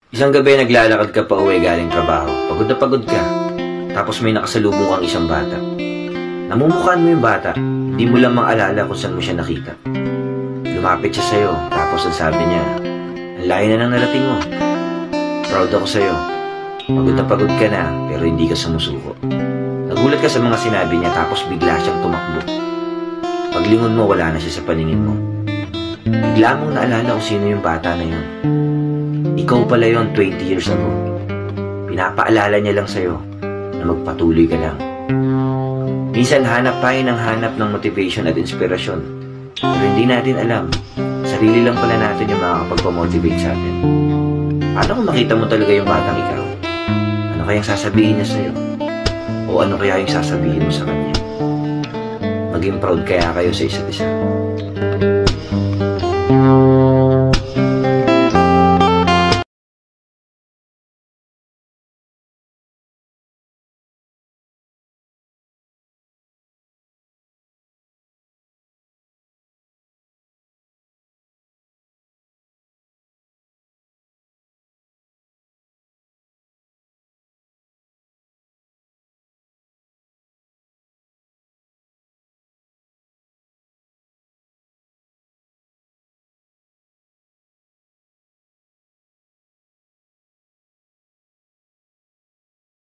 Isang gabi naglalakad ka pa uwi galing trabaho. Pagod na pagod ka. Tapos may nakasalubong kang isang bata. Namumukhaan mo yung bata. Hindi mo lang maalala kung saan mo siya nakita. Lumapit siya sa'yo. Tapos ang sabi niya, ang layo na ng narating mo. Proud ako sa'yo. Pagod na pagod ka na, pero hindi ka sumusuko. Nagulat ka sa mga sinabi niya, tapos bigla siyang tumakbo. Paglingon mo, wala na siya sa paningin mo. Bigla mong naalala kung sino yung bata na yun. Ikaw pala yun 20 years ago. Pinapaalala niya lang sa'yo na magpatuloy ka lang. Minsan hanap tayo ng hanap ng motivation at inspirasyon. Pero hindi natin alam, sarili lang pala natin yung makakapagpamotivate sa atin. Paano kung makita mo talaga yung batang ikaw? Ano kayang sasabihin niya sa'yo? O ano kaya yung sasabihin mo sa kanya? Maging proud kaya kayo sa isa't isa?